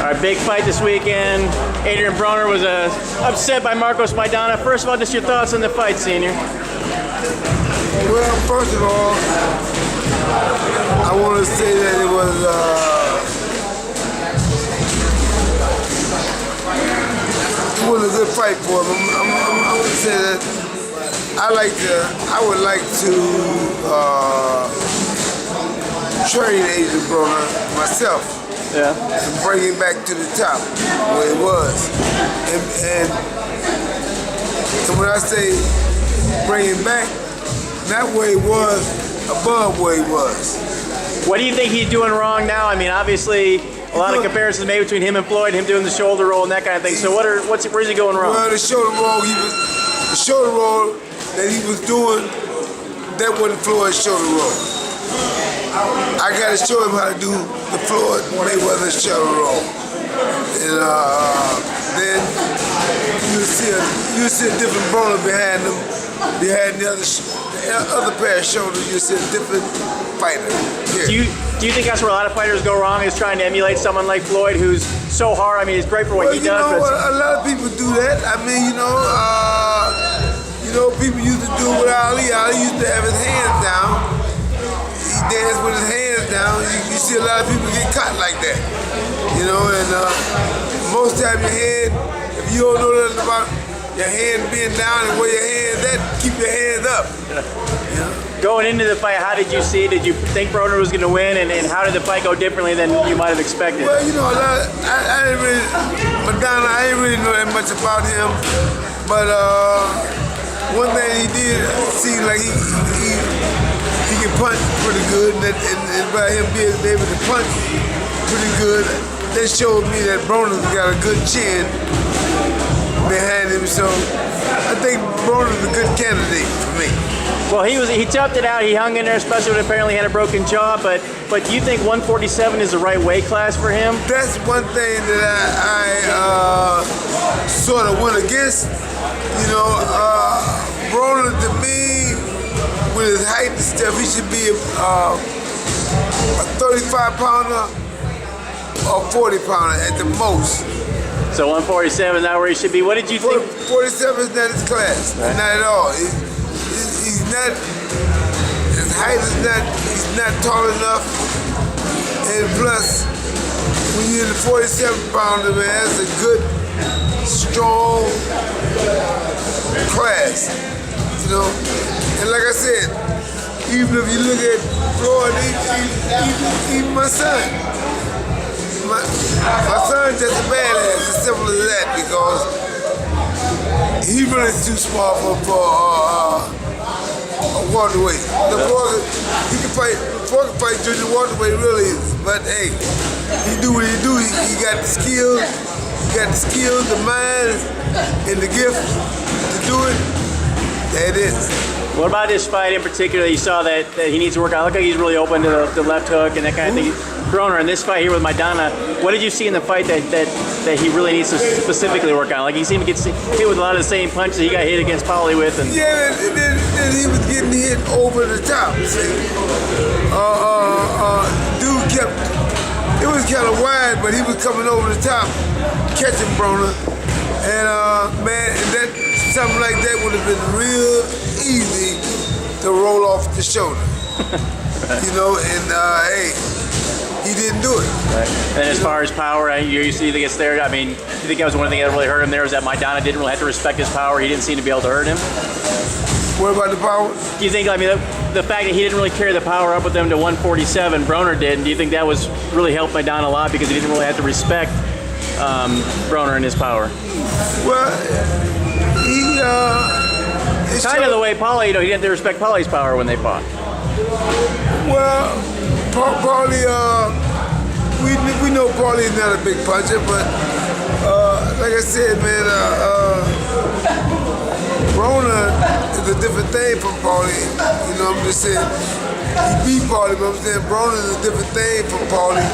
Our big fight this weekend. Adrien Broner was upset by Marcos Maidana. First of all, just your thoughts on the fight, Senior. Well, first of all, I want to say that it was a good fight for him. I'm going to say that I would like to train Adrien Broner myself. Yeah. And bring him back to the top where it was. And when I say bring him back, not where he was, above where he was. What do you think he's doing wrong now? I mean, obviously, a lot of comparisons made between him and Floyd, him doing the shoulder roll and that kind of thing. So where's he going wrong? Well, the shoulder roll that he was doing, that wasn't Floyd's shoulder roll. I got to show him how to do the Floyd Mayweather shoulder roll. And then you'll see a different Broner behind him. Behind the other pair of shoulders, you'll see a different fighter. Here. Do you think that's where a lot of fighters go wrong, is trying to emulate someone like Floyd, who's so hard? I mean, he's great for what he does. Well, a lot of people do that. I mean, people used to do it with Ali. Ali used to have his hands down. He danced with his hands down. You see a lot of people get caught like that. And most time your hand, if you don't know nothing about your hand being down and where your hands at, keep your hands up. Going into the fight, how did you see? Did you think Broner was going to win, and how did the fight go differently than you might have expected? Well, I didn't really, Maidana, I didn't really know that much about him, but one thing he did seem like he can punch pretty good, and by him being able to punch pretty good, that showed me that Broner's got a good chin behind him, so I think Broner's a good candidate for me. Well, he toughed it out. He hung in there, especially when apparently he had a broken jaw. But do you think 147 is the right weight class for him? That's one thing that I sort of went against. Broner, to me, with his height and stuff, he should be a 35-pounder or 40-pounder at the most. So 147 is not where he should be. What did you think? 47 is not his class, right. Not at all. He's not, his height is not, he's not tall enough. And plus, when you're in the 47-pounder, man, that's a good, strong class, And like I said, even if you look at Floyd, even my son, my son's just a badass, as simple as that, because he really is too small for a welterweight. He can fight junior welterweight really easy, but hey, he do what he do. He got the skills, the mind, and the gift to do it. There it is. What about this fight in particular? You saw that he needs to work on. Look like he's really open to the left hook and that kind of thing. Broner, in this fight here with Maidana, what did you see in the fight that he really needs to specifically work on? Like, he seemed to get hit with a lot of the same punches he got hit against Paulie with. And yeah, then he was getting hit over the top. Dude it was kind of wide, but he was coming over the top, catching Broner. And something like that would have been real easy to roll off the shoulder. Hey, he didn't do it. Right. And as far as power, you think it's there? I mean, do you think that was one thing that really hurt him there, was that Maidana didn't really have to respect his power? He didn't seem to be able to hurt him? What about the power? Do you think, the fact that he didn't really carry the power up with him to 147, Broner did, and do you think that was really helped Maidana a lot because he didn't really have to respect Broner and his power? Well, it's kind of the way Paulie, he didn't have to respect Paulie's power when they fought. Well, Paulie, we know Paulie is not a big puncher, but like I said, man, Broner is a different thing from Paulie. I'm just saying, he beat Paulie, but I'm saying Broner is a different thing from Paulie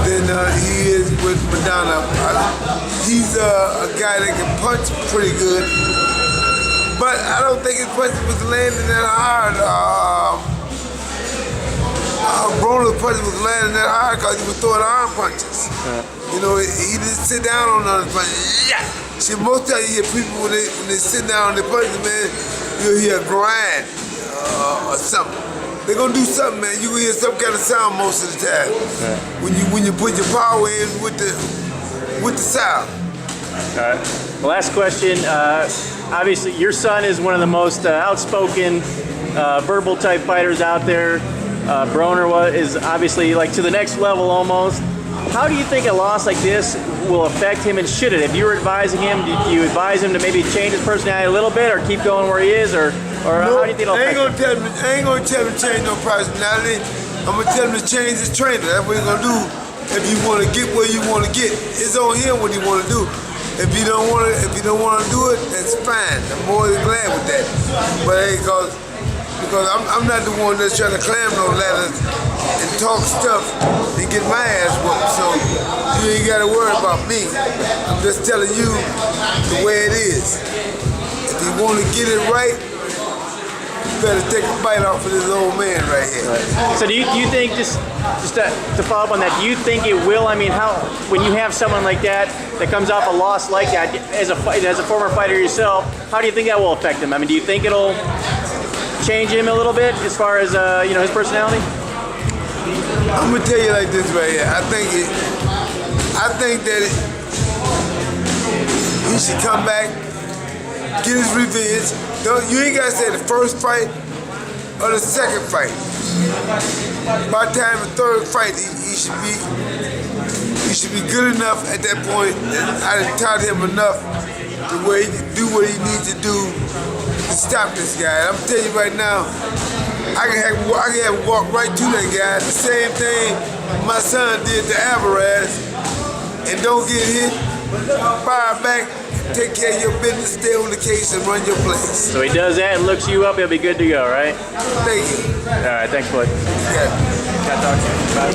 than he is with Maidana. He's a guy that can punch pretty good, but I don't think his punch was landing that hard. Broner's punch was landing that hard because he was throwing arm punches. You know, he didn't sit down on those punches. Yeah. See, most times you hear people when they sit down on their punches, man, you'll hear a grind or something. They're gonna do something, man. You will hear some kind of sound most of the time when you put your power in with the sound. All right. Well, last question. Obviously, your son is one of the most outspoken, verbal type fighters out there. Broner is obviously like to the next level almost. How do you think a loss like this will affect him, and should it? If you were advising him, do you advise him to maybe change his personality a little bit, or keep going where he is, or how do you think it'll affect him? I ain't gonna tell him to change no personality. I'm gonna tell him to change his trainer. That's what he's gonna do. If you want to get where you want to get, it's on him what he want to do. If you don't want to do it, that's fine. I'm more than glad with that. But hey, because I'm not the one that's trying to climb no ladders and talk stuff and get my ass whooped. So you ain't got to worry about me. I'm just telling you the way it is. If you want to get it right, you better take a bite off of this old man right here. Right. So do you think, just to follow up on that, do you think it will? I mean, when you have someone like that comes off a loss like that, as a former fighter yourself, how do you think that will affect him? I mean, do you think it'll change him a little bit as far as his personality? I'm gonna tell you like this right here. I think that he should come back, get his revenge. You ain't gotta say the first fight or the second fight. By the time the third fight, he should be good enough at that point. I done taught him enough to where he can do what he needs to do to stop this guy. I'm telling you right now, I can have walk right to that guy. The same thing my son did to Alvarez, and don't get hit. Fire back, take care of your business, stay on the case, and run your place. So he does that and looks you up, he'll be good to go, right? Thank you. All right, thanks, Floyd. Yeah. Got to talk to you. Bye.